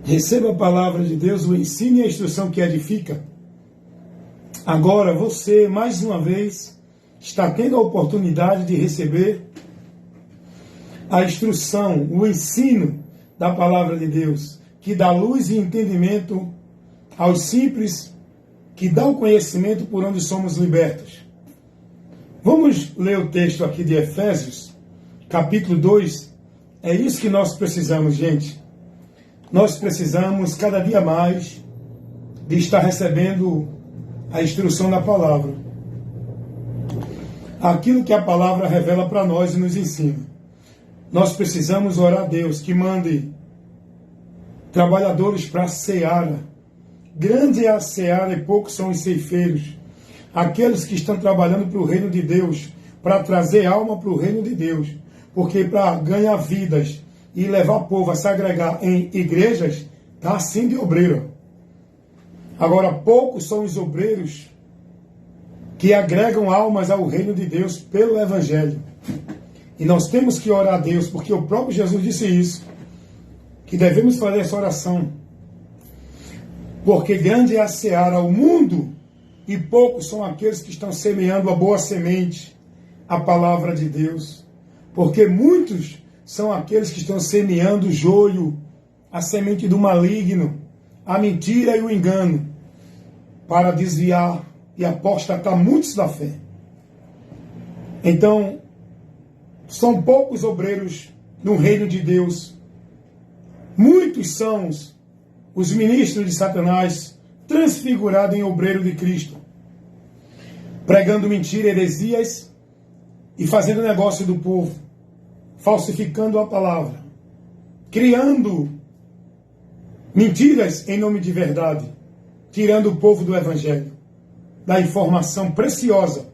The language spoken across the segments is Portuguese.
Receba a palavra de Deus, o ensino e a instrução que edifica. Agora você, mais uma vez, está tendo a oportunidade de receber a instrução, o ensino da palavra de Deus, que dá luz e entendimento aos simples, que dá o conhecimento por onde somos libertos. Vamos ler o texto aqui de Efésios, capítulo 2. É isso que nós precisamos, gente. Nós precisamos cada dia mais de estar recebendo a instrução da palavra. Aquilo que a palavra revela para nós e nos ensina. Nós precisamos orar a Deus que mande trabalhadores para a seara. Grande é a seara e poucos são os ceifeiros. Aqueles que estão trabalhando para o reino de Deus, para trazer alma para o reino de Deus. Porque para ganhar vidas e levar o povo a se agregar em igrejas, está assim de obreiro. Agora, poucos são os obreiros que agregam almas ao reino de Deus pelo Evangelho. E nós temos que orar a Deus, porque o próprio Jesus disse isso, que devemos fazer essa oração. Porque grande é a seara, o mundo, e poucos são aqueles que estão semeando a boa semente, a palavra de Deus. Porque muitos são aqueles que estão semeando o joio, a semente do maligno, a mentira e o engano, para desviar e apostatar muitos da fé. Então, são poucos obreiros no reino de Deus. Muitos são os ministros de Satanás, transfigurados em obreiro de Cristo, pregando mentira, heresias e fazendo negócio do povo, falsificando a palavra, criando mentiras em nome de verdade, tirando o povo do Evangelho, da informação preciosa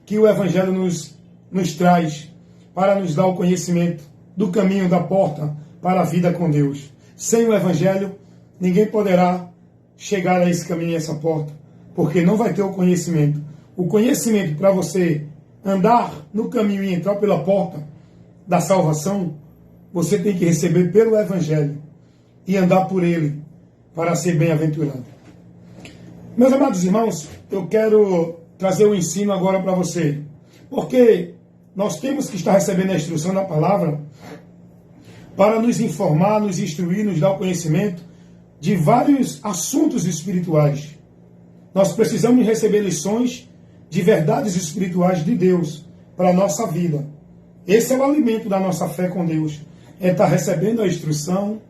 que o Evangelho nos traz para nos dar o conhecimento do caminho, da porta para a vida com Deus. Sem o Evangelho, ninguém poderá chegar a esse caminho e essa porta, porque não vai ter o conhecimento. O conhecimento para você andar no caminho e entrar pela porta da salvação, você tem que receber pelo Evangelho e andar por ele para ser bem-aventurado. Meus amados irmãos, eu quero trazer um ensino agora para você, porque nós temos que estar recebendo a instrução da palavra para nos informar, nos instruir, nos dar o conhecimento de vários assuntos espirituais. Nós precisamos receber lições de verdades espirituais de Deus para a nossa vida. Esse é o alimento da nossa fé com Deus. É estar recebendo a instrução,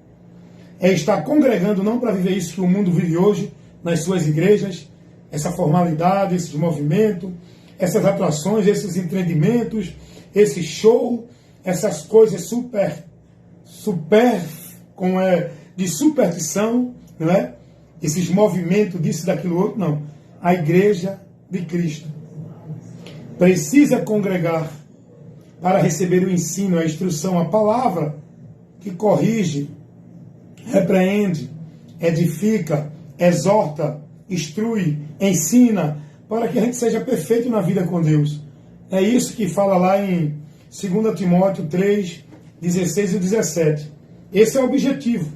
é estar congregando não para viver isso que o mundo vive hoje nas suas igrejas, essa formalidade, esses movimentos, essas atrações, esses empreendimentos, esse show, essas coisas de superstição, não é? Esses movimentos disso, daquilo outro, não. A igreja de Cristo precisa congregar para receber o ensino, a instrução, a palavra que corrige, repreende, edifica, exorta, instrui, ensina, para que a gente seja perfeito na vida com Deus. É isso que fala lá em 2 Timóteo 3, 16 e 17. Esse é o objetivo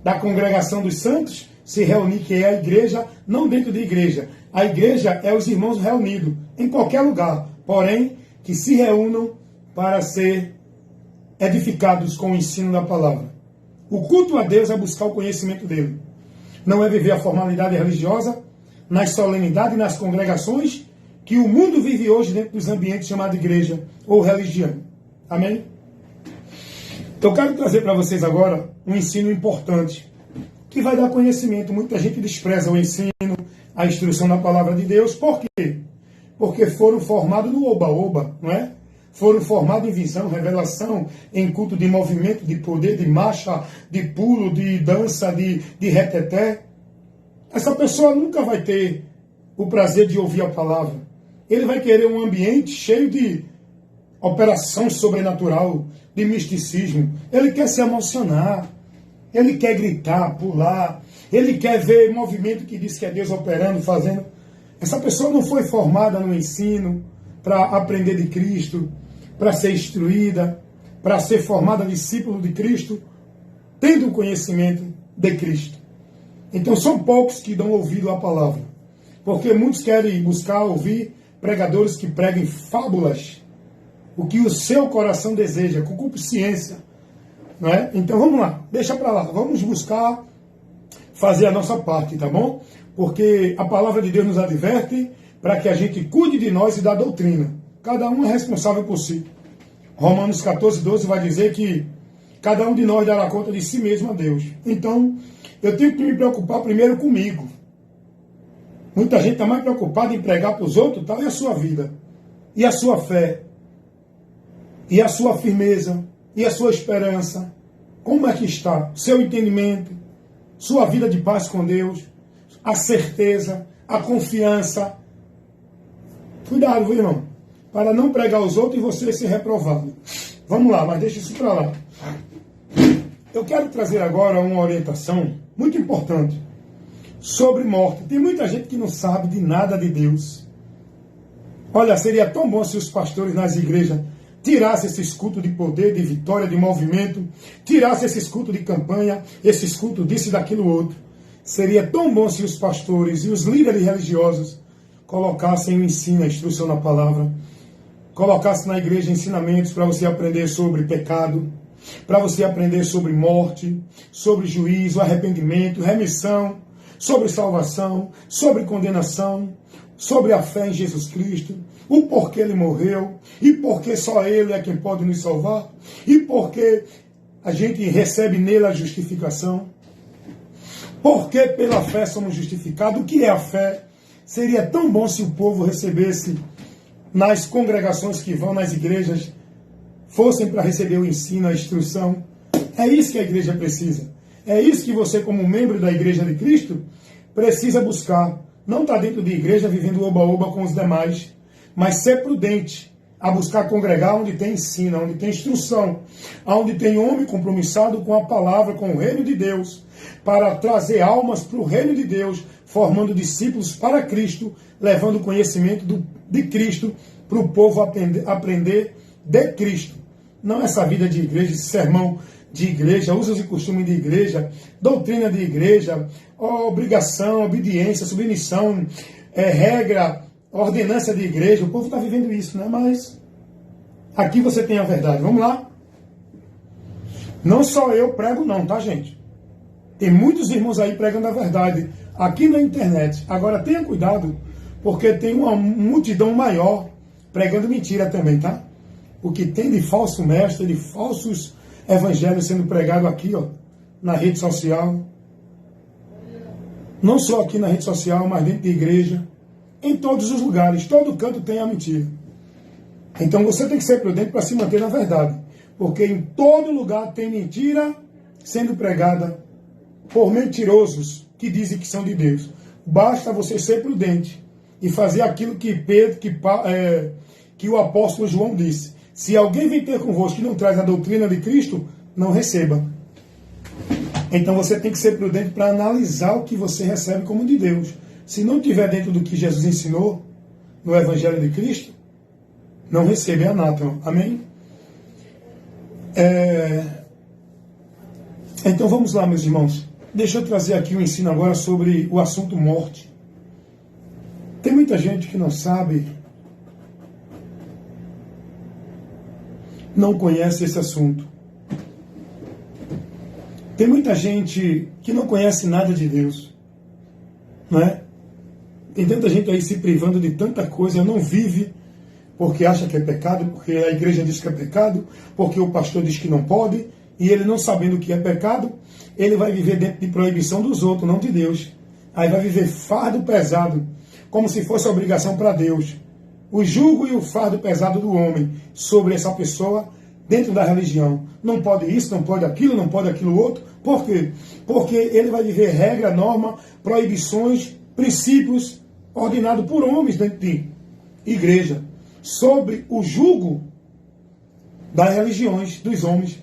da congregação dos santos, se reunir, que é a igreja, não dentro de igreja. A igreja é os irmãos reunidos em qualquer lugar, porém, que se reúnam para ser edificados com o ensino da palavra. O culto a Deus é buscar o conhecimento dele. Não é viver a formalidade religiosa nas solenidades e nas congregações que o mundo vive hoje dentro dos ambientes chamados igreja ou religião. Amém? Então eu quero trazer para vocês agora um ensino importante que vai dar conhecimento. Muita gente despreza o ensino, a instrução da palavra de Deus. Por quê? Porque foram formados no oba-oba, não é? Foram formados em visão, revelação, em culto de movimento, de poder, de marcha, de pulo, de dança, de reteté. Essa pessoa nunca vai ter o prazer de ouvir a palavra. Ele vai querer um ambiente cheio de operação sobrenatural, de misticismo. Ele quer se emocionar. Ele quer gritar, pular. Ele quer ver movimento que diz que é Deus operando, fazendo. Essa pessoa não foi formada no ensino para aprender de Cristo, para ser instruída, para ser formada discípulo de Cristo, tendo o conhecimento de Cristo. Então são poucos que dão ouvido à palavra, porque muitos querem buscar ouvir pregadores que preguem fábulas, o que o seu coração deseja, concupiscência, não é? Então vamos lá, deixa para lá, vamos buscar fazer a nossa parte, tá bom? Porque a palavra de Deus nos adverte para que a gente cuide de nós e da doutrina. Cada um é responsável por si. Romanos 14:12 vai dizer que cada um de nós dará conta de si mesmo a Deus. Então, eu tenho que me preocupar primeiro comigo. Muita gente está mais preocupada em pregar para os outros, tal, e a sua vida, e a sua fé, e a sua firmeza, e a sua esperança. Como é que está? Seu entendimento, sua vida de paz com Deus, a certeza, a confiança. Cuidado, viu, irmão? Para não pregar os outros e você ser reprovado. Vamos lá, mas deixa isso para lá. Eu quero trazer agora uma orientação muito importante sobre morte. Tem muita gente que não sabe de nada de Deus. Olha, seria tão bom se os pastores nas igrejas tirassem esses cultos de poder, de vitória, de movimento, tirassem esses cultos de campanha, esses cultos disso e daquilo outro. Seria tão bom se os pastores e os líderes religiosos colocassem o ensino, a instrução na palavra, colocassem na igreja ensinamentos para você aprender sobre pecado, para você aprender sobre morte, sobre juízo, arrependimento, remissão, sobre salvação, sobre condenação, sobre a fé em Jesus Cristo, o porquê ele morreu, e porque só ele é quem pode nos salvar, e porque a gente recebe nele a justificação, porque pela fé somos justificados. O que é a fé? Seria tão bom se o povo recebesse nas congregações que vão, nas igrejas, fossem para receber o ensino, a instrução. É isso que a igreja precisa. É isso que você, como membro da igreja de Cristo, precisa buscar. Não está dentro de igreja vivendo oba-oba com os demais, mas ser prudente a buscar congregar onde tem ensino, onde tem instrução, onde tem homem compromissado com a palavra, com o reino de Deus, para trazer almas para o reino de Deus, formando discípulos para Cristo, levando o conhecimento de Cristo para o povo aprender de Cristo. Não essa vida de igreja, esse sermão de igreja, usos e costumes de igreja, doutrina de igreja, obrigação, obediência, submissão, regra, ordenança de igreja. O povo está vivendo isso, né? Mas aqui você tem a verdade. Vamos lá? Não só eu prego não, tá, gente? Tem muitos irmãos aí pregando a verdade aqui na internet. Agora tenha cuidado, porque tem uma multidão maior pregando mentira também, tá? O que tem de falso mestre, de falsos evangelhos sendo pregado aqui, ó, na rede social. Não só aqui na rede social, mas dentro de igreja. Em todos os lugares, todo canto tem a mentira. Então você tem que ser prudente para se manter na verdade. Porque em todo lugar tem mentira sendo pregada por mentirosos que dizem que são de Deus. Basta você ser prudente e fazer aquilo que que o apóstolo João disse. Se alguém vem ter convosco que não traz a doutrina de Cristo, não receba. Então você tem que ser prudente para analisar o que você recebe como de Deus. Se não estiver dentro do que Jesus ensinou no Evangelho de Cristo, não receba, é anátema. Amém? Então vamos lá, meus irmãos. Deixa eu trazer aqui um ensino agora sobre o assunto morte. Tem muita gente que não sabe, não conhece esse assunto. Tem muita gente que não conhece nada de Deus, não é? Tem tanta gente aí se privando de tanta coisa, não vive porque acha que é pecado, porque a igreja diz que é pecado, porque o pastor diz que não pode, e ele não sabendo o que é pecado, ele vai viver dentro de proibição dos outros, não de Deus. Aí vai viver fardo pesado, como se fosse obrigação para Deus. O jugo e o fardo pesado do homem sobre essa pessoa dentro da religião. Não pode isso, não pode aquilo outro. Por quê? Porque ele vai viver regra, norma, proibições, princípios ordenados por homens dentro de igreja, sobre o jugo das religiões dos homens.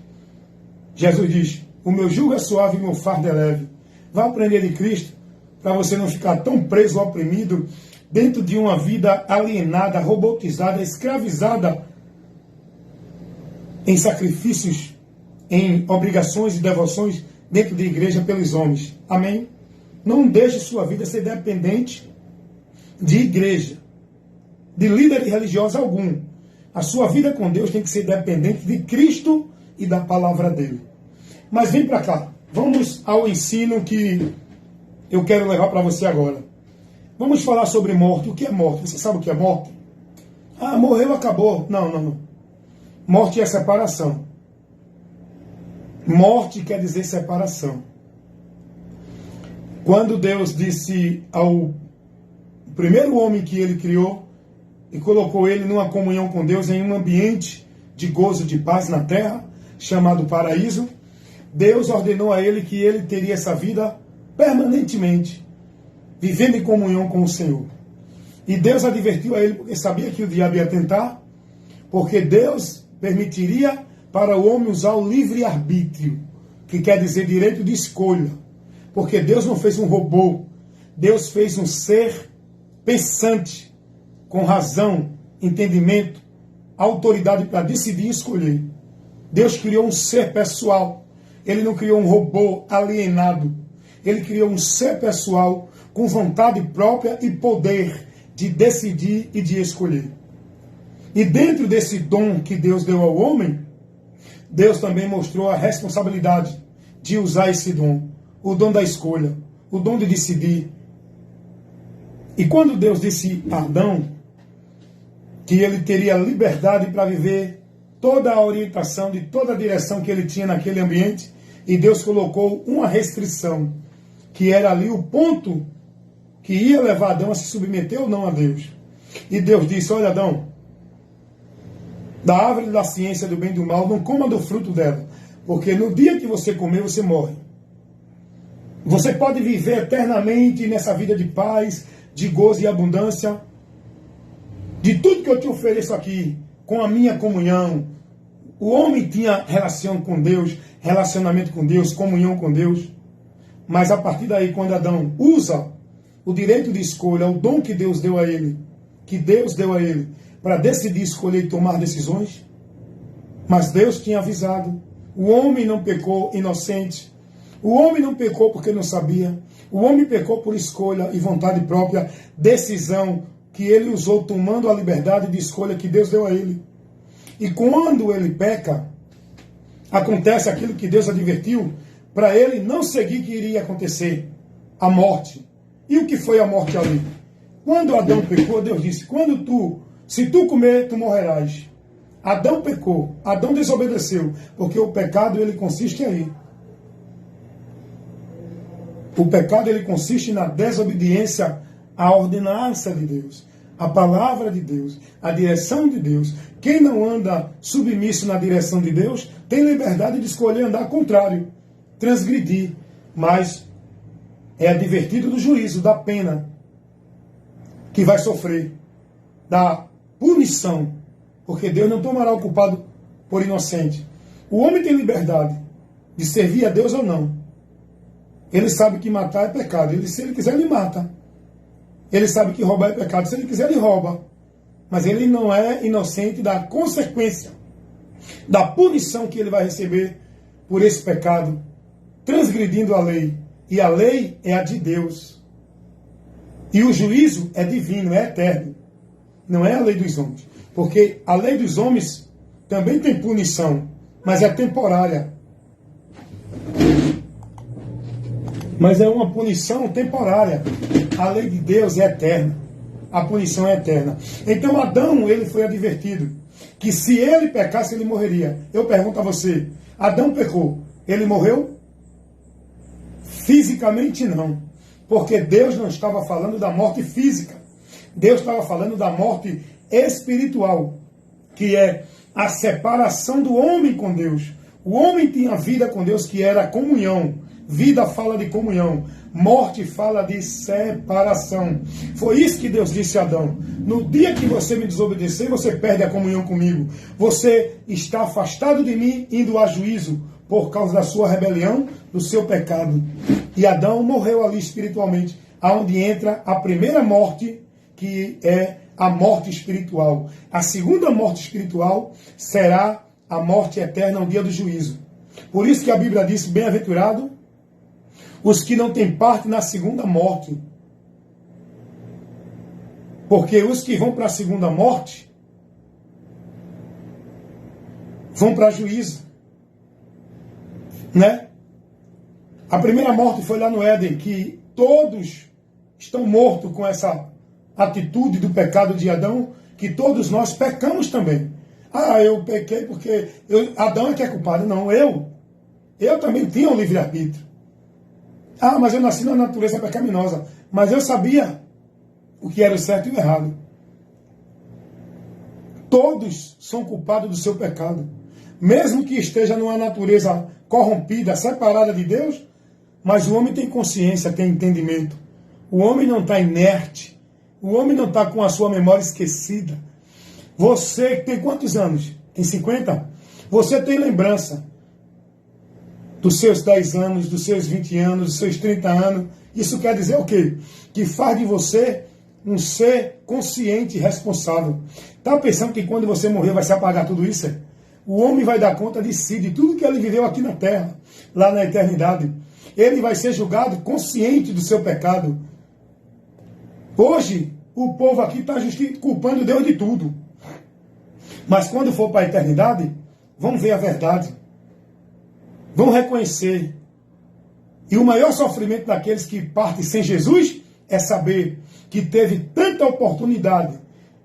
Jesus diz: o meu jugo é suave e o meu fardo é leve. Vá aprender de Cristo para você não ficar tão preso, oprimido, dentro de uma vida alienada, robotizada, escravizada em sacrifícios, em obrigações e devoções dentro da igreja pelos homens. Amém? Não deixe sua vida ser dependente de igreja, de líder religioso algum. A sua vida com Deus tem que ser dependente de Cristo e da palavra dele. Mas vem para cá. Vamos ao ensino que eu quero levar para você agora. Vamos falar sobre morte. O que é morte? Você sabe o que é morte? Ah, morreu, acabou. Não. Morte é separação. Morte quer dizer separação. Quando Deus disse ao primeiro homem que ele criou e colocou ele numa comunhão com Deus em um ambiente de gozo, de paz na terra, chamado paraíso, Deus ordenou a ele que ele teria essa vida permanentemente, vivendo em comunhão com o Senhor. E Deus advertiu a ele, porque sabia que o diabo ia tentar, porque Deus permitiria para o homem usar o livre-arbítrio, que quer dizer direito de escolha. Porque Deus não fez um robô, Deus fez um ser pensante, com razão, entendimento, autoridade para decidir e escolher. Deus criou um ser pessoal. Ele não criou um robô alienado. Ele criou um ser pessoal com vontade própria e poder de decidir e de escolher. E dentro desse dom que Deus deu ao homem, Deus também mostrou a responsabilidade de usar esse dom. O dom da escolha, o dom de decidir. E quando Deus disse a Adão que ele teria liberdade para viver toda a orientação, de toda a direção que ele tinha naquele ambiente, e Deus colocou uma restrição, que era ali o ponto que ia levar Adão a se submeter ou não a Deus. E Deus disse: olha, Adão, da árvore da ciência do bem e do mal, não coma do fruto dela, porque no dia que você comer, você morre. Você pode viver eternamente nessa vida de paz, de gozo e abundância, de tudo que eu te ofereço aqui, com a minha comunhão. O homem tinha relação com Deus, relacionamento com Deus, comunhão com Deus. Mas a partir daí, quando Adão usa o direito de escolha, o dom que Deus deu a ele, para decidir, escolher e tomar decisões, mas Deus tinha avisado. O homem não pecou inocente. O homem não pecou porque não sabia. O homem pecou por escolha e vontade própria, decisão que ele usou tomando a liberdade de escolha que Deus deu a ele. E quando ele peca, acontece aquilo que Deus advertiu para ele não seguir, que iria acontecer: a morte. E o que foi a morte ali? Quando Adão pecou, Deus disse: se tu comer, tu morrerás. Adão pecou, Adão desobedeceu, porque o pecado ele consiste aí. O pecado ele consiste na desobediência à ordenança de Deus, à palavra de Deus, à direção de Deus. Quem não anda submisso na direção de Deus tem liberdade de escolher andar contrário, transgredir, mas é advertido do juízo, da pena que vai sofrer, da punição, porque Deus não tomará o culpado por inocente. O homem tem liberdade de servir a Deus ou não. Ele sabe que matar é pecado. Se ele quiser, ele mata. Ele sabe que roubar é pecado. Se ele quiser, ele rouba. Mas ele não é inocente da consequência, da punição que ele vai receber por esse pecado, transgredindo a lei. E a lei é a de Deus. E o juízo é divino, é eterno. Não é a lei dos homens. Porque a lei dos homens também tem punição, mas é temporária. Mas é uma punição temporária. A lei de Deus é eterna. A punição é eterna. Então Adão, ele foi advertido que se ele pecasse, ele morreria. Eu pergunto a você: Adão pecou, ele morreu? Fisicamente não. Porque Deus não estava falando da morte física. Deus estava falando da morte espiritual, que é a separação do homem com Deus. O homem tinha vida com Deus, que era a comunhão. Vida fala de comunhão, morte fala de separação. Foi isso que Deus disse a Adão: no dia que você me desobedecer, você perde a comunhão comigo. Você está afastado de mim, indo a juízo por causa da sua rebelião, do seu pecado. E Adão morreu ali espiritualmente, aonde entra a primeira morte, que é a morte espiritual. A segunda morte espiritual será a morte eterna no dia do juízo. Por isso que a Bíblia diz: bem-aventurado os que não têm parte na segunda morte. Porque os que vão para a segunda morte vão para juízo. Né? A primeira morte foi lá no Éden, que todos estão mortos com essa atitude do pecado de Adão, que todos nós pecamos também. Ah, eu pequei porque Adão é que é culpado. Não, eu também tinha um livre-arbítrio. Ah, mas eu nasci na natureza pecaminosa. Mas eu sabia o que era o certo e o errado. Todos são culpados do seu pecado. Mesmo que esteja numa natureza corrompida, separada de Deus, mas o homem tem consciência, tem entendimento. O homem não está inerte. O homem não está com a sua memória esquecida. Você tem quantos anos? Tem 50? Você tem lembrança dos seus 10 anos, dos seus 20 anos, dos seus 30 anos. Isso quer dizer o quê? Que faz de você um ser consciente e responsável. Está pensando que quando você morrer vai se apagar tudo isso? O homem vai dar conta de si, de tudo que ele viveu aqui na terra, lá na eternidade. Ele vai ser julgado consciente do seu pecado. Hoje, o povo aqui está culpando Deus de tudo. Mas quando for para a eternidade, vão ver a verdade. Vão reconhecer. E o maior sofrimento daqueles que partem sem Jesus é saber que teve tanta oportunidade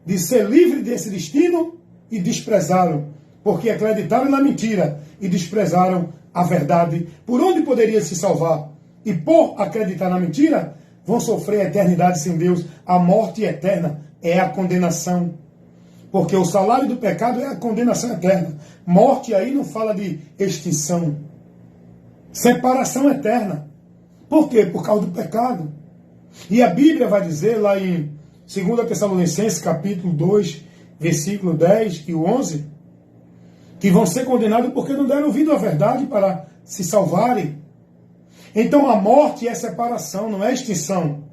de ser livre desse destino e desprezaram, porque acreditaram na mentira e desprezaram a verdade. Por onde poderia se salvar? E por acreditar na mentira, vão sofrer a eternidade sem Deus. A morte eterna é a condenação. Porque o salário do pecado é a condenação eterna. Morte aí não fala de extinção. Separação eterna. Por quê? Por causa do pecado. E a Bíblia vai dizer lá em 2 Tessalonicenses, capítulo 2, versículo 10 e 11, que vão ser condenados porque não deram ouvido à verdade para se salvarem. Então a morte é separação, não é extinção.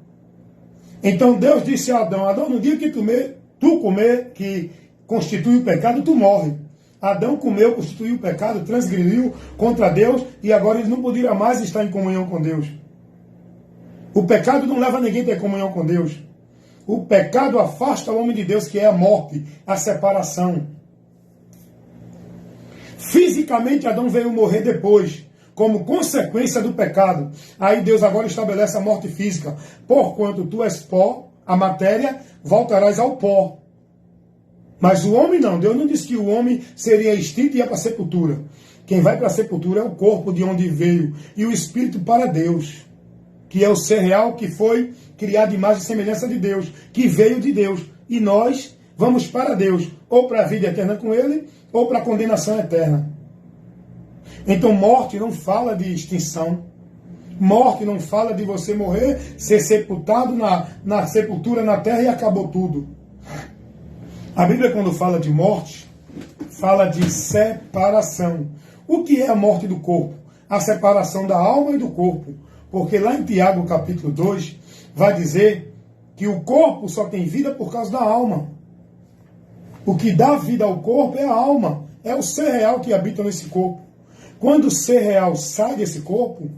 Então Deus disse a Adão: Adão, no dia que tu comer, que constitui o pecado, tu morre. Adão comeu, constituiu o pecado, transgrediu contra Deus e agora ele não poderia mais estar em comunhão com Deus. O pecado não leva ninguém a ter comunhão com Deus. O pecado afasta o homem de Deus, que é a morte, a separação. Fisicamente, Adão veio morrer depois, como consequência do pecado. Aí Deus agora estabelece a morte física. Porquanto tu és pó, a matéria, voltarás ao pó. Mas o homem não. Deus não disse que o homem seria extinto e ia para a sepultura. Quem vai para a sepultura é o corpo de onde veio. E o espírito para Deus, que é o ser real, que foi criado à imagem e semelhança de Deus, que veio de Deus. E nós vamos para Deus, ou para a vida eterna com Ele, ou para a condenação eterna. Então morte não fala de extinção. Morte não fala de você morrer, ser sepultado na sepultura na terra e acabou tudo. A Bíblia, quando fala de morte, fala de separação. O que é a morte do corpo? A separação da alma e do corpo. Porque lá em Tiago, capítulo 2, vai dizer que o corpo só tem vida por causa da alma. O que dá vida ao corpo é a alma. É o ser real que habita nesse corpo. Quando o ser real sai desse corpo,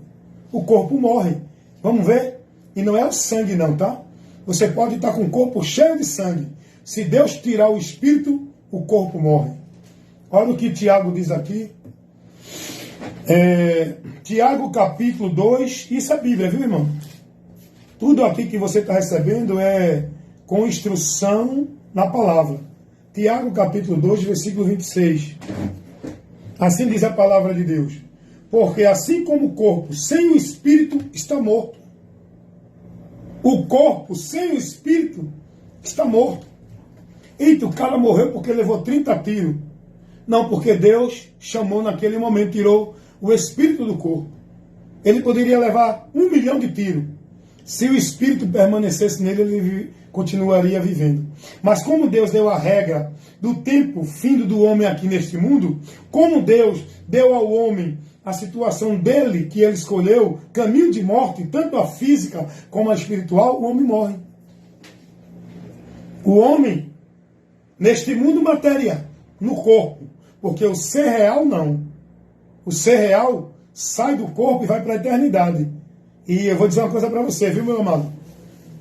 o corpo morre. Vamos ver? E não é o sangue não, tá? Você pode estar com o corpo cheio de sangue. Se Deus tirar o espírito, o corpo morre. Olha o que Tiago diz aqui. Tiago capítulo 2, isso é Bíblia, viu, irmão? Tudo aqui que você está recebendo é com instrução na palavra. Tiago capítulo 2, versículo 26. Assim diz a palavra de Deus. Porque assim como o corpo sem o espírito está morto. O corpo sem o espírito está morto. Eita, o cara morreu porque levou 30 tiros. Não, porque Deus chamou naquele momento, tirou o espírito do corpo. Ele poderia levar 1 milhão de tiros. Se o espírito permanecesse nele, ele continuaria vivendo. Mas como Deus deu a regra do tempo findo do homem aqui neste mundo, como Deus deu ao homem a situação dele, que ele escolheu, caminho de morte, tanto a física como a espiritual, o homem morre. O homem, neste mundo, matéria, no corpo. Porque o ser real, não. O ser real sai do corpo e vai para a eternidade. E eu vou dizer uma coisa para você, viu, meu amado?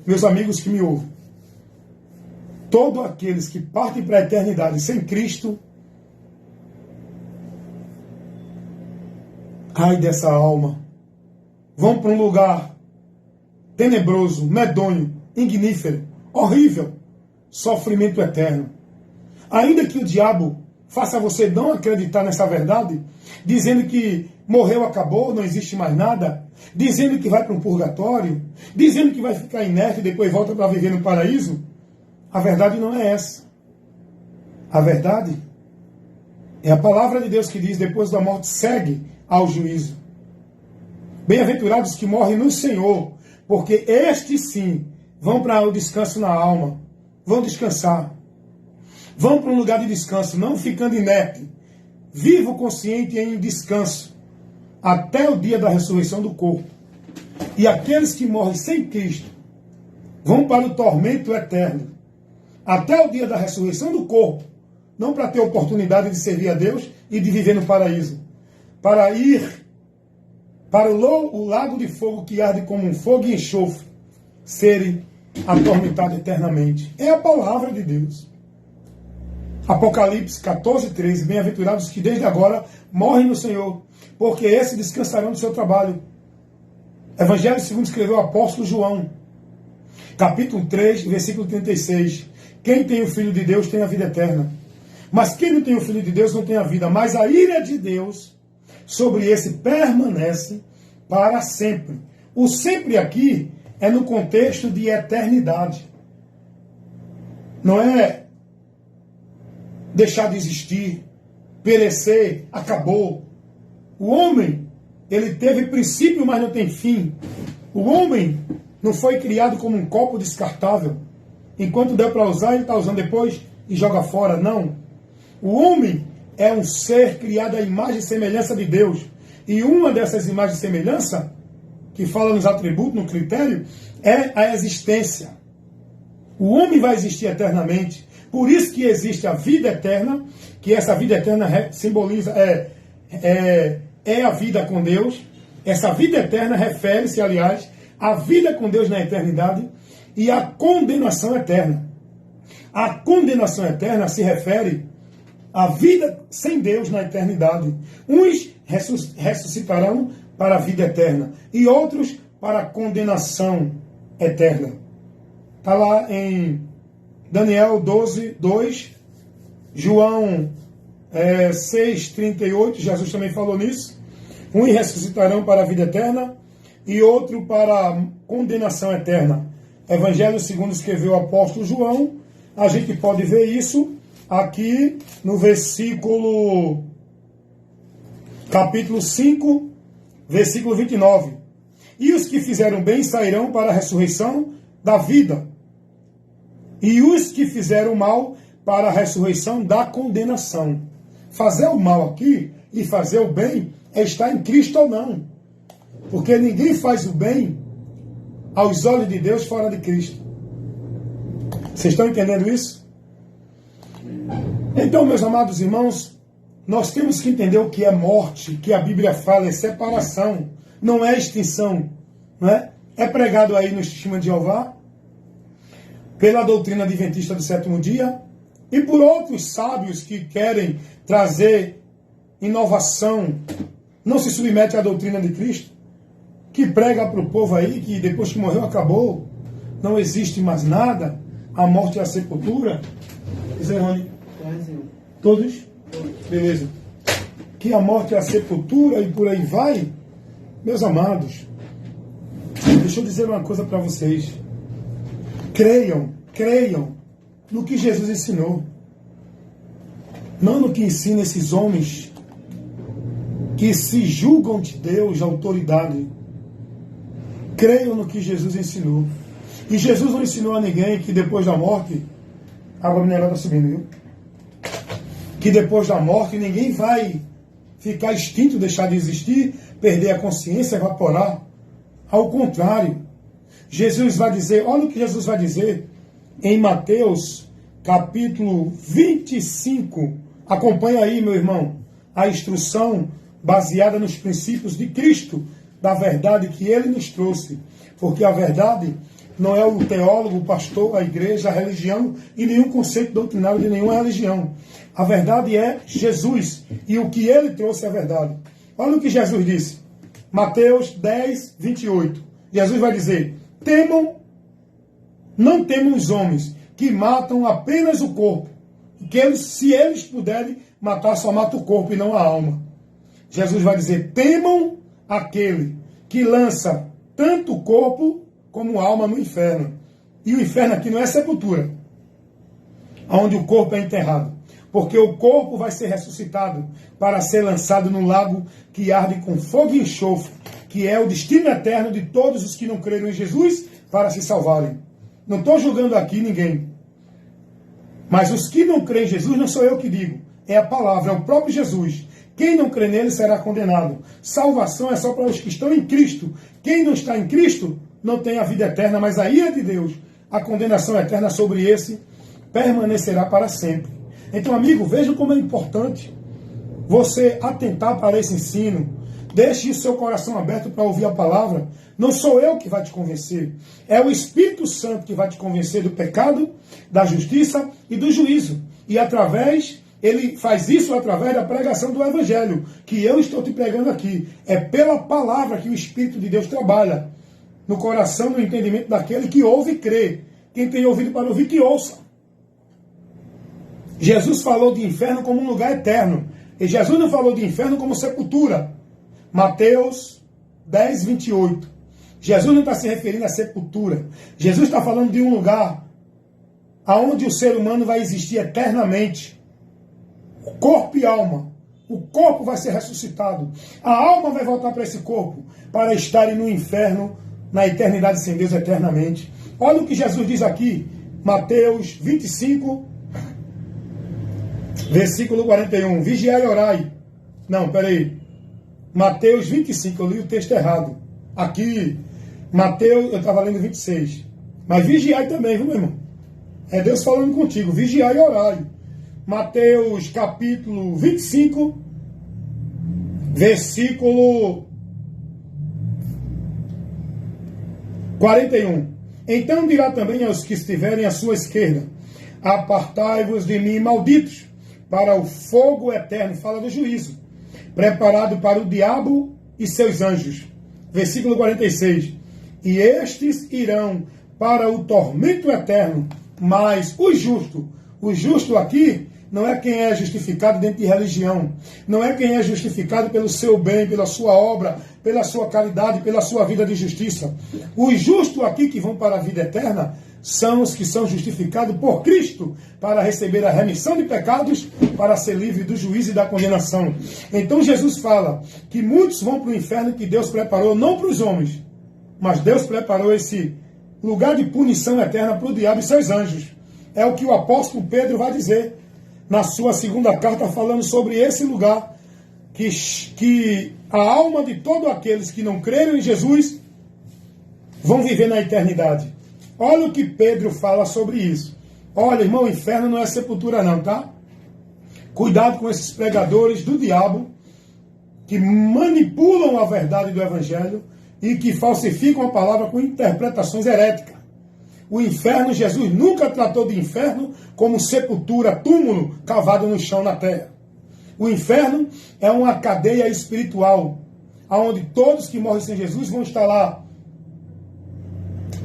Meus amigos que me ouvem. Todos aqueles que partem para a eternidade sem Cristo, ai dessa alma, vão para um lugar tenebroso, medonho, ignífero, horrível, sofrimento eterno. Ainda que o diabo faça você não acreditar nessa verdade, dizendo que morreu, acabou, não existe mais nada, dizendo que vai para um purgatório, dizendo que vai ficar inerte e depois volta para viver no paraíso, a verdade não é essa. A verdade é a palavra de Deus que diz, depois da morte segue ao juízo. Bem-aventurados que morrem no Senhor, porque estes sim vão para o descanso na alma, vão descansar. Vão para um lugar de descanso, não ficando inerte, vivo, consciente em descanso, até o dia da ressurreição do corpo. E aqueles que morrem sem Cristo vão para o tormento eterno, até o dia da ressurreição do corpo, não para ter oportunidade de servir a Deus e de viver no paraíso, para ir para o lago de fogo que arde como um fogo e enxofre, serem atormentados eternamente. É a palavra de Deus. Apocalipse 14:13, bem-aventurados que desde agora morrem no Senhor, porque esses descansarão do seu trabalho. Evangelho segundo escreveu o apóstolo João, capítulo 3, versículo 36. Quem tem o Filho de Deus tem a vida eterna. Mas quem não tem o Filho de Deus não tem a vida. Mas a ira de Deus sobre esse permanece para sempre. O sempre aqui é no contexto de eternidade. Não é deixar de existir, perecer, acabou. O homem, ele teve princípio, mas não tem fim. O homem não foi criado como um copo descartável. Enquanto der para usar, ele está usando depois e joga fora. Não. O homem é um ser criado à imagem e semelhança de Deus. E uma dessas imagens e semelhança, que fala nos atributos, no critério, é a existência. O homem vai existir eternamente. Por isso que existe a vida eterna, que essa vida eterna simboliza, é a vida com Deus. Essa vida eterna refere-se, aliás, à vida com Deus na eternidade e à condenação eterna. A condenação eterna se refere à vida sem Deus na eternidade. Uns ressuscitarão para a vida eterna e outros para a condenação eterna. Está lá em Daniel 12:2, João 6:38, Jesus também falou nisso. Uns ressuscitarão para a vida eterna e outro para a condenação eterna. Evangelho segundo escreveu o apóstolo João. A gente pode ver isso aqui no versículo, capítulo 5, versículo 29. E os que fizeram bem sairão para a ressurreição da vida, e os que fizeram mal para a ressurreição da condenação. Fazer o mal aqui e fazer o bem é estar em Cristo ou não. Porque ninguém faz o bem aos olhos de Deus fora de Cristo. Vocês estão entendendo isso? Então, meus amados irmãos, nós temos que entender o que é morte, que a Bíblia fala, é separação, não é extinção. Não é? É pregado aí no Testemunho de Jeová, pela doutrina adventista do sétimo dia, e por outros sábios que querem trazer inovação, não se submete à doutrina de Cristo, que prega para o povo aí que depois que morreu acabou, não existe mais nada, a morte e a sepultura. Zé Rony? Todos? Beleza. Que a morte e a sepultura e por aí vai. Meus amados, deixa eu dizer uma coisa para vocês. Creiam no que Jesus ensinou. Não no que ensina esses homens que se julgam de Deus, de autoridade. Creiam no que Jesus ensinou. E Jesus não ensinou a ninguém que depois da morte, a água mineral está subindo, viu? Que depois da morte ninguém vai ficar extinto, deixar de existir, perder a consciência, evaporar. Ao contrário, Jesus vai dizer, olha o que Jesus vai dizer em Mateus, capítulo 25. Acompanha aí, meu irmão, a instrução baseada nos princípios de Cristo, da verdade que ele nos trouxe. Porque a verdade não é o teólogo, o pastor, a igreja, a religião e nenhum conceito doutrinário de nenhuma religião. A verdade é Jesus. E o que ele trouxe é a verdade. Olha o que Jesus disse. Mateus 10, 28. Jesus vai dizer: não temam os homens que matam apenas o corpo. Que se eles puderem matar, só mata o corpo e não a alma. Jesus vai dizer: temam aquele que lança tanto o corpo como a alma no inferno. E o inferno aqui não é sepultura, onde o corpo é enterrado. Porque o corpo vai ser ressuscitado para ser lançado no lago que arde com fogo e enxofre, que é o destino eterno de todos os que não creram em Jesus para se salvarem. Não estou julgando aqui ninguém. Mas os que não creem em Jesus, não sou eu que digo. É a palavra, é o próprio Jesus. Quem não crê nele será condenado. Salvação é só para os que estão em Cristo. Quem não está em Cristo não tem a vida eterna, mas a ira de Deus, a condenação eterna sobre esse, permanecerá para sempre. Então, amigo, veja como é importante você atentar para esse ensino. Deixe o seu coração aberto para ouvir a palavra. Não sou eu que vai te convencer. É o Espírito Santo que vai te convencer do pecado, da justiça e do juízo. E ele faz isso através da pregação do Evangelho, que eu estou te pregando aqui. É pela palavra que o Espírito de Deus trabalha no coração, no entendimento daquele que ouve e crê. Quem tem ouvido para ouvir, que ouça. Jesus falou de inferno como um lugar eterno. E Jesus não falou de inferno como sepultura. Mateus 10, 28. Jesus não está se referindo à sepultura. Jesus está falando de um lugar onde o ser humano vai existir eternamente. Corpo e alma. O corpo vai ser ressuscitado. A alma vai voltar para esse corpo para estarem no inferno, na eternidade sem Deus eternamente. Olha o que Jesus diz aqui. Mateus 25, versículo 41. Vigiai e orai. Não, peraí. Mateus 25, eu li o texto errado. Aqui, Mateus, eu estava lendo 26. Mas vigiai também, viu, meu irmão? É Deus falando contigo. Vigiai e orai. Mateus capítulo 25, versículo 41. Então dirá também aos que estiverem à sua esquerda: apartai-vos de mim, malditos, para o fogo eterno, fala do juízo, preparado para o diabo e seus anjos. Versículo 46. E estes irão para o tormento eterno, mas o justo aqui não é quem é justificado dentro de religião, não é quem é justificado pelo seu bem, pela sua obra, pela sua caridade, pela sua vida de justiça. Os justos aqui que vão para a vida eterna são os que são justificados por Cristo para receber a remissão de pecados, para ser livre do juízo e da condenação. Então Jesus fala que muitos vão para o inferno que Deus preparou, não para os homens, mas Deus preparou esse lugar de punição eterna para o diabo e seus anjos. É o que o apóstolo Pedro vai dizer na sua segunda carta, falando sobre esse lugar, que a alma de todos aqueles que não creram em Jesus vão viver na eternidade. Olha o que Pedro fala sobre isso. Olha, irmão, o inferno não é sepultura não, tá? Cuidado com esses pregadores do diabo que manipulam a verdade do Evangelho e que falsificam a palavra com interpretações heréticas. O inferno, Jesus nunca tratou de inferno como sepultura, túmulo cavado no chão na terra. O inferno é uma cadeia espiritual, onde todos que morrem sem Jesus vão estar lá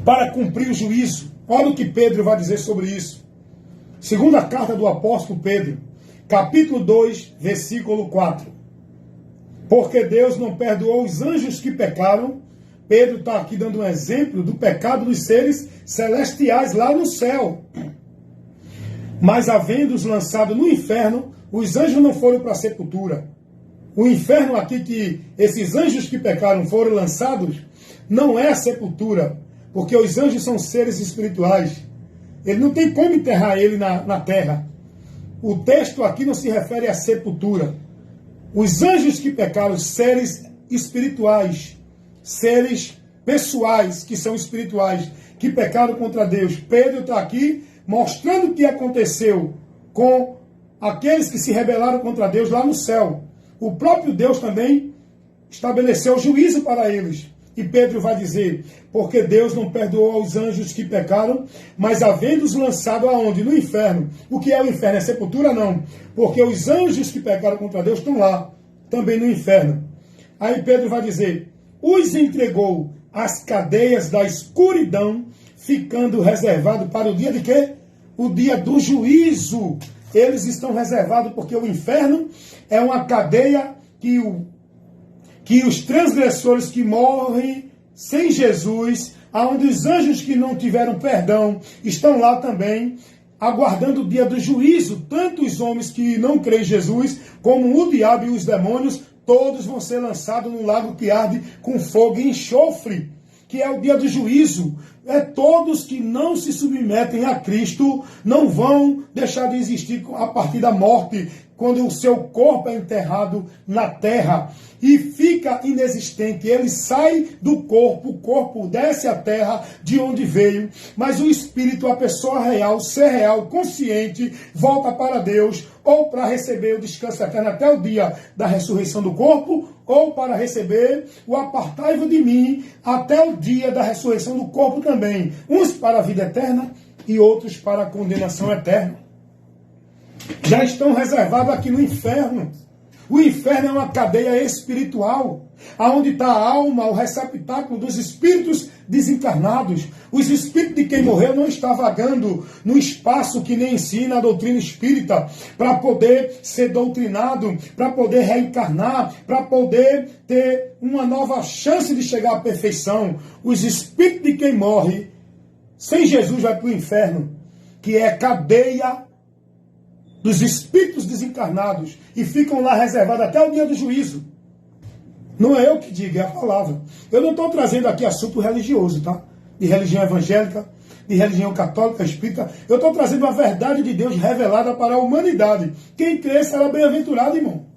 para cumprir o juízo. Olha o que Pedro vai dizer sobre isso. Segunda carta do apóstolo Pedro, capítulo 2, versículo 4. Porque Deus não perdoou os anjos que pecaram. Pedro está aqui dando um exemplo do pecado dos seres celestiais lá no céu. Mas havendo-os lançado no inferno, os anjos não foram para a sepultura. O inferno aqui que esses anjos que pecaram foram lançados, não é a sepultura, porque os anjos são seres espirituais. Ele não tem como enterrar ele na terra. O texto aqui não se refere à sepultura. Os anjos que pecaram, seres espirituais, seres pessoais que são espirituais, que pecaram contra Deus. Pedro está aqui mostrando o que aconteceu com aqueles que se rebelaram contra Deus lá no céu. O próprio Deus também estabeleceu juízo para eles. E Pedro vai dizer, porque Deus não perdoou aos anjos que pecaram, mas havendo-os lançado aonde? No inferno. O que é o inferno? É sepultura? Não. Porque os anjos que pecaram contra Deus estão lá, também no inferno. Aí Pedro vai dizer, os entregou às cadeias da escuridão, ficando reservado para o dia de quê? O dia do juízo. Eles estão reservados porque o inferno é uma cadeia que os transgressores que morrem sem Jesus, aonde os anjos que não tiveram perdão estão lá também, aguardando o dia do juízo. Tanto os homens que não creem em Jesus, como o diabo e os demônios, todos vão ser lançados no lago que arde com fogo e enxofre, que é o dia do juízo. Todos que não se submetem a Cristo não vão deixar de existir a partir da morte, quando o seu corpo é enterrado na terra e fica inexistente. Ele sai do corpo, o corpo desce à terra de onde veio, mas o espírito, a pessoa real, ser real, consciente, volta para Deus, ou para receber o descanso eterno até o dia da ressurreição do corpo, ou para receber o apartai-vos de mim até o dia da ressurreição do corpo também. Uns para a vida eterna e outros para a condenação eterna. Já estão reservados aqui no inferno. O inferno é uma cadeia espiritual, aonde está a alma, o receptáculo dos espíritos desencarnados. Os espíritos de quem morreu não está vagando no espaço que nem ensina a doutrina espírita, para poder ser doutrinado, para poder reencarnar, para poder ter uma nova chance de chegar à perfeição. Os espíritos de quem morre sem Jesus vai para o inferno, que é cadeia dos espíritos desencarnados, e ficam lá reservados até o dia do juízo. Não é eu que digo, é a palavra. Eu não estou trazendo aqui assunto religioso, tá? De religião evangélica, de religião católica, espírita. Eu estou trazendo a verdade de Deus revelada para a humanidade. Quem crê será bem-aventurado, irmão.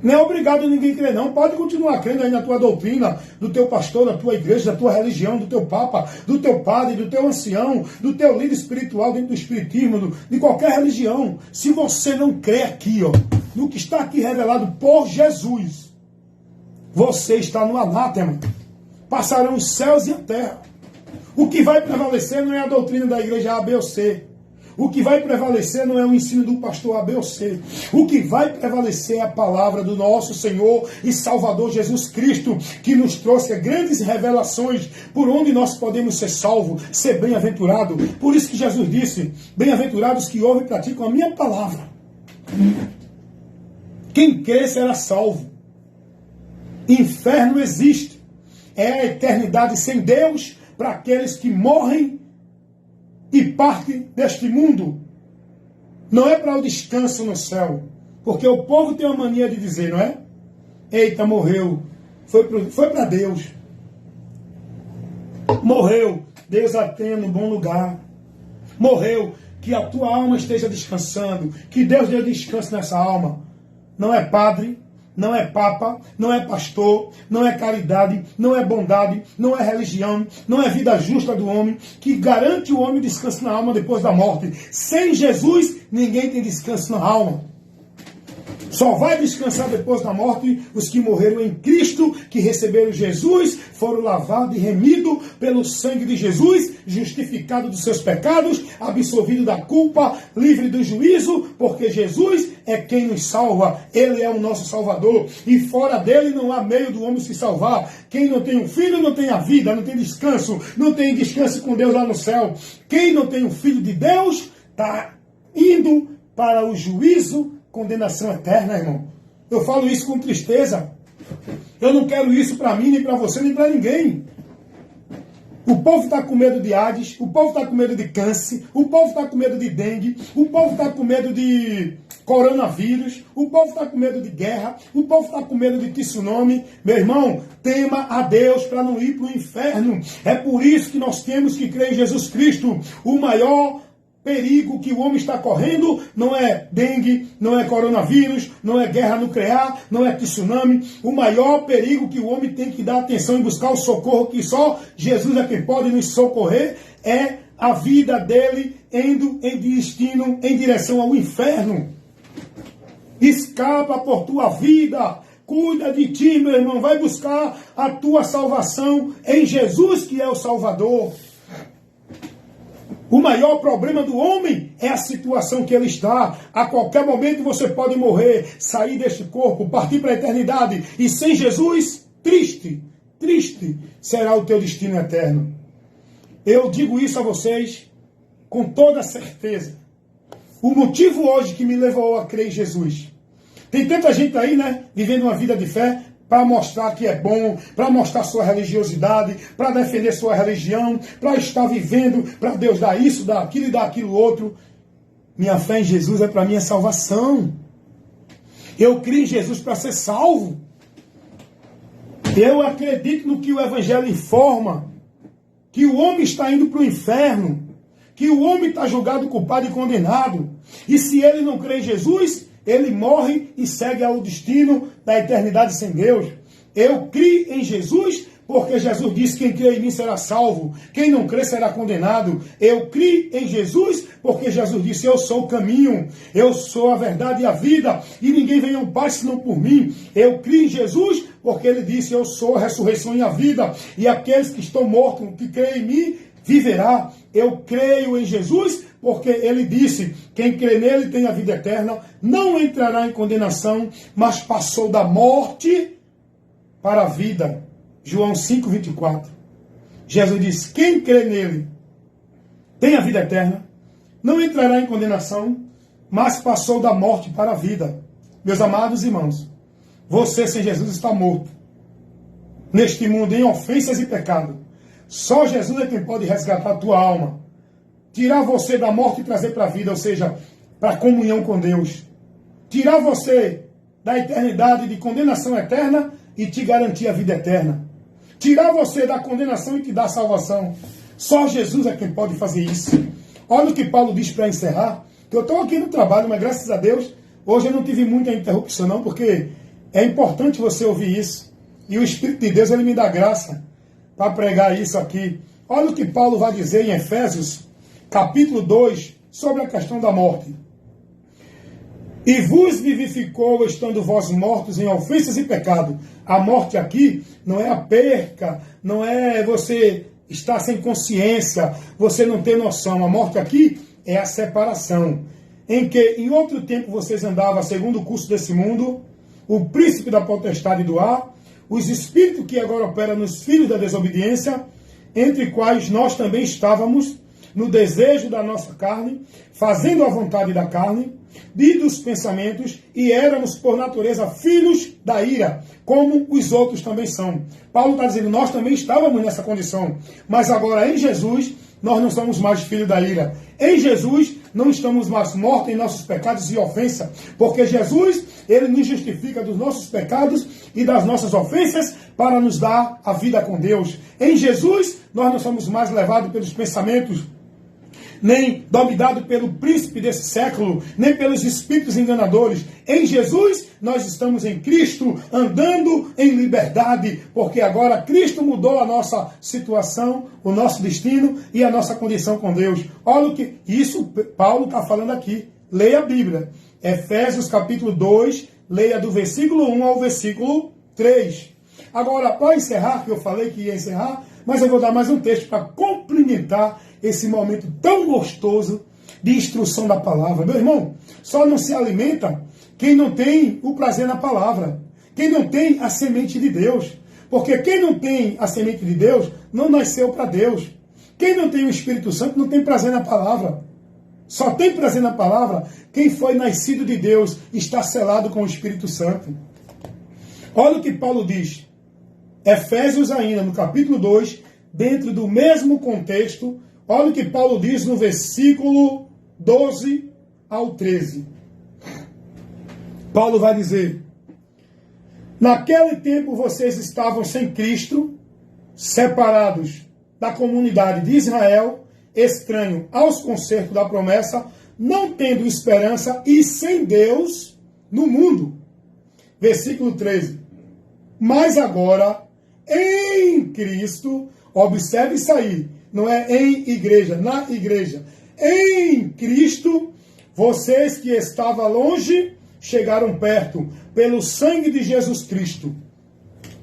Não é obrigado ninguém crer, não. Pode continuar crendo aí na tua doutrina, do teu pastor, da tua igreja, da tua religião, do teu papa, do teu padre, do teu ancião, do teu líder espiritual dentro do espiritismo, de qualquer religião. Se você não crê aqui, ó, no que está aqui revelado por Jesus, você está no anátema. Passarão os céus e a terra. O que vai prevalecer não é a doutrina da igreja A, B ou C. O que vai prevalecer não é o ensino do pastor A, B ou C. O que vai prevalecer é a palavra do nosso Senhor e Salvador Jesus Cristo, que nos trouxe grandes revelações por onde nós podemos ser salvos, ser bem-aventurado. Por isso que Jesus disse, bem-aventurados que ouvem e praticam a minha palavra. Quem crê será salvo. Inferno existe. É a eternidade sem Deus para aqueles que morrem e parte deste mundo. Não é para o descanso no céu. Porque o povo tem uma mania de dizer, não é? Eita, morreu. Foi para Deus. Morreu. Deus a tenha no bom lugar. Morreu. Que a tua alma esteja descansando. Que Deus dê descanso nessa alma. Não é padre, não é papa, não é pastor, não é caridade, não é bondade, não é religião, não é vida justa do homem, que garante o homem descanso na alma depois da morte. Sem Jesus, ninguém tem descanso na alma. Só vai descansar depois da morte os que morreram em Cristo, que receberam Jesus, foram lavados e remidos pelo sangue de Jesus, justificados dos seus pecados, absolvido da culpa, livre do juízo, porque Jesus é quem nos salva. Ele é o nosso Salvador. E fora dele não há meio do homem se salvar. Quem não tem um filho não tem a vida, não tem descanso, não tem descanso com Deus lá no céu. Quem não tem o Filho de Deus está indo para o juízo, condenação eterna, irmão. Eu falo isso com tristeza. Eu não quero isso para mim, nem para você, nem para ninguém. O povo está com medo de AIDS, o povo está com medo de câncer, o povo está com medo de dengue, o povo está com medo de coronavírus, o povo está com medo de guerra, o povo está com medo de tsunami. Meu irmão, tema a Deus para não ir para o inferno. É por isso que nós temos que crer em Jesus Cristo. O maior perigo que o homem está correndo não é dengue, não é coronavírus, não é guerra nuclear, não é tsunami. O maior perigo que o homem tem que dar atenção e buscar o socorro, que só Jesus é quem pode nos socorrer, é a vida dele indo em destino, em direção ao inferno. Escapa por tua vida, Cuida de ti, meu irmão. Vai buscar a tua salvação em Jesus, que é o Salvador. O maior problema do homem é a situação que ele está. A qualquer momento você pode morrer, sair deste corpo, partir para a eternidade. E sem Jesus, triste será o teu destino eterno. Eu digo isso a vocês com toda certeza. O motivo hoje que me levou a crer em Jesus. Tem tanta gente aí, né, vivendo uma vida de fé, para mostrar que é bom, para mostrar sua religiosidade, para defender sua religião, para estar vivendo, para Deus dar isso, dar aquilo e dar aquilo outro. Minha fé em Jesus é para minha salvação. Eu creio em Jesus para ser salvo. Eu acredito no que o Evangelho informa, que o homem está indo para o inferno, que o homem está julgado, culpado e condenado. E se ele não crê em Jesus, ele morre e segue ao destino da eternidade sem Deus. Eu criei em Jesus, porque Jesus disse: quem crê em mim será salvo, quem não crê será condenado. Eu criei em Jesus, porque Jesus disse: eu sou o caminho, eu sou a verdade e a vida, e ninguém vem ao Pai senão por mim. Eu criei em Jesus, porque ele disse: eu sou a ressurreição e a vida, e aqueles que estão mortos, que creem em mim, viverá. Eu creio em Jesus, porque ele disse: quem crê nele tem a vida eterna, não entrará em condenação, mas passou da morte para a vida. João 5,24. Jesus disse: quem crê nele tem a vida eterna, não entrará em condenação, mas passou da morte para a vida. Meus amados irmãos, você sem Jesus está morto neste mundo em ofensas e pecado. Só Jesus é quem pode resgatar a tua alma, tirar você da morte e trazer para a vida, ou seja, para a comunhão com Deus. Tirar você da eternidade de condenação eterna e te garantir a vida eterna. Tirar você da condenação e te dar salvação. Só Jesus é quem pode fazer isso. Olha o que Paulo diz para encerrar. Que eu estou aqui no trabalho, mas graças a Deus, hoje eu não tive muita interrupção não, porque é importante você ouvir isso. E o Espírito de Deus, ele me dá graça para pregar isso aqui. Olha o que Paulo vai dizer em Efésios, capítulo 2, sobre a questão da morte. E vos vivificou, estando vós mortos em ofensas e pecado. A morte aqui não é a perca, não é você estar sem consciência, você não ter noção. A morte aqui é a separação. Em que em outro tempo vocês andavam segundo o curso desse mundo, o príncipe da potestade do ar, os espíritos que agora operam nos filhos da desobediência, entre quais nós também estávamos, no desejo da nossa carne, fazendo a vontade da carne, e dos pensamentos, e éramos por natureza filhos da ira, como os outros também são. Paulo está dizendo: nós também estávamos nessa condição, mas agora em Jesus nós não somos mais filhos da ira. Em Jesus não estamos mais mortos em nossos pecados e ofensas, porque Jesus, ele nos justifica dos nossos pecados e das nossas ofensas para nos dar a vida com Deus. Em Jesus nós não somos mais levados pelos pensamentos, nem dominado pelo príncipe desse século, nem pelos espíritos enganadores. Em Jesus, nós estamos em Cristo, andando em liberdade, porque agora Cristo mudou a nossa situação, o nosso destino e a nossa condição com Deus. Olha o que isso Paulo está falando aqui. Leia a Bíblia. Efésios capítulo 2, leia do versículo 1 ao versículo 3. Agora, para encerrar, que eu falei que ia encerrar, mas eu vou dar mais um texto para complementar esse momento tão gostoso de instrução da palavra. Meu irmão, só não se alimenta quem não tem o prazer na palavra, quem não tem a semente de Deus. Porque quem não tem a semente de Deus não nasceu para Deus. Quem não tem o Espírito Santo não tem prazer na palavra. Só tem prazer na palavra quem foi nascido de Deus, está selado com o Espírito Santo. Olha o que Paulo diz. Efésios ainda, no capítulo 2, dentro do mesmo contexto, olha o que Paulo diz no versículo 12 ao 13. Paulo vai dizer: naquele tempo vocês estavam sem Cristo, separados da comunidade de Israel, estranho aos concertos da promessa, não tendo esperança e sem Deus no mundo. Versículo 13. Mas agora, em Cristo, observe isso aí, não é em igreja, na igreja. Em Cristo, vocês que estavam longe, chegaram perto pelo sangue de Jesus Cristo.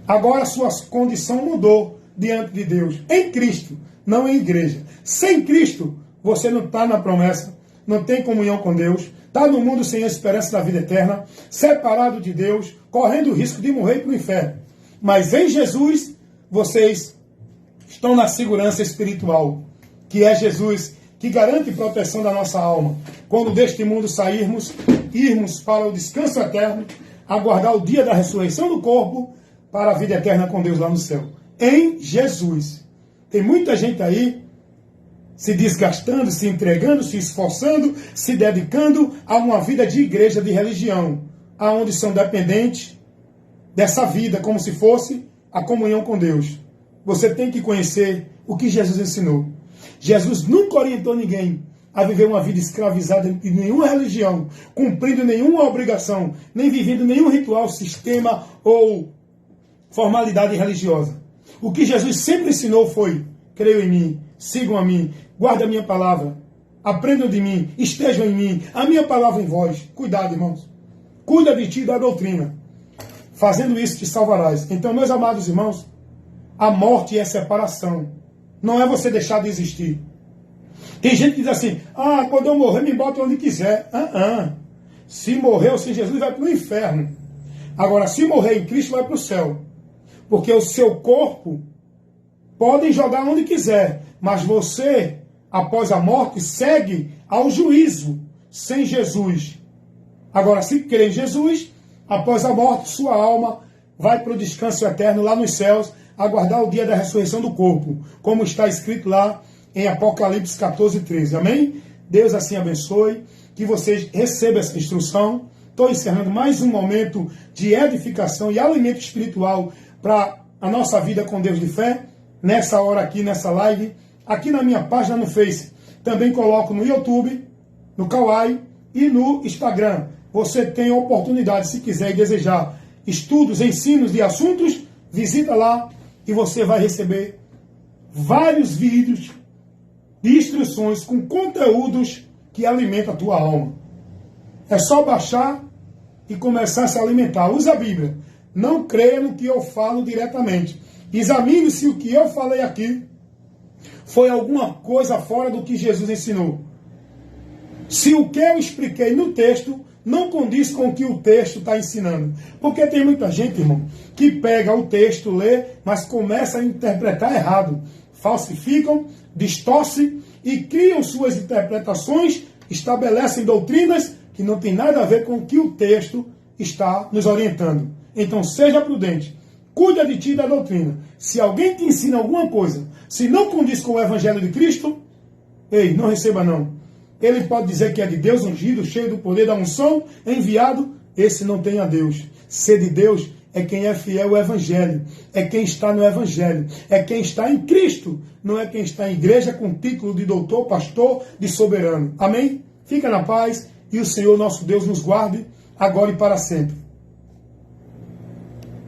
Agora sua condição mudou diante de Deus. Em Cristo, não em igreja. Sem Cristo, você não está na promessa, não tem comunhão com Deus, está no mundo sem a esperança da vida eterna, separado de Deus, correndo o risco de morrer para o inferno. Mas em Jesus, vocês estão na segurança espiritual, que é Jesus, que garante proteção da nossa alma. Quando deste mundo sairmos, irmos para o descanso eterno, aguardar o dia da ressurreição do corpo, para a vida eterna com Deus lá no céu. Em Jesus. Tem muita gente aí se desgastando, se entregando, se esforçando, se dedicando a uma vida de igreja, de religião, aonde são dependentes dessa vida, como se fosse a comunhão com Deus. Você tem que conhecer o que Jesus ensinou. Jesus nunca orientou ninguém a viver uma vida escravizada em nenhuma religião, cumprindo nenhuma obrigação, nem vivendo nenhum ritual, sistema ou formalidade religiosa. O que Jesus sempre ensinou foi: creiam em mim, sigam a mim, guardem a minha palavra, aprendam de mim, estejam em mim, a minha palavra em vós. Cuidado, irmãos. Cuida de ti e da doutrina. Fazendo isso te salvarás. Então, meus amados irmãos, a morte é separação. Não é você deixar de existir. Tem gente que diz assim: quando eu morrer, me bota onde quiser. Se morreu sem Jesus, vai para o inferno. Agora, se morrer em Cristo, vai para o céu. Porque o seu corpo podem jogar onde quiser, mas você, após a morte, segue ao juízo sem Jesus. Agora, se crer em Jesus, após a morte, sua alma vai para o descanso eterno lá nos céus, aguardar o dia da ressurreição do corpo, como está escrito lá em Apocalipse 14, 13. Amém? Deus assim abençoe, que vocês recebam essa instrução. Estou encerrando mais um momento de edificação e alimento espiritual para a nossa vida com Deus de fé, nessa hora aqui, nessa live, aqui na minha página no Face. Também coloco no YouTube, no Kawaii e no Instagram. Você tem a oportunidade, se quiser e desejar estudos, ensinos de assuntos, visita lá e você vai receber vários vídeos de instruções com conteúdos que alimentam a tua alma. É só baixar e começar a se alimentar. Usa a Bíblia. Não creia no que eu falo diretamente. Examine se o que eu falei aqui foi alguma coisa fora do que Jesus ensinou. Se o que eu expliquei no texto não condiz com o que o texto está ensinando. Porque tem muita gente, irmão, que pega o texto, lê, mas começa a interpretar errado. Falsificam, distorcem e criam suas interpretações, estabelecem doutrinas que não tem nada a ver com o que o texto está nos orientando. Então seja prudente, cuida de ti e da doutrina. Se alguém te ensina alguma coisa, se não condiz com o Evangelho de Cristo, não receba não. Ele pode dizer que é de Deus, ungido, cheio do poder da unção, enviado. Esse não tem a Deus. Ser de Deus é quem é fiel ao Evangelho, é quem está no Evangelho, é quem está em Cristo, não é quem está em igreja com título de doutor, pastor, de soberano. Amém? Fica na paz e o Senhor nosso Deus nos guarde agora e para sempre.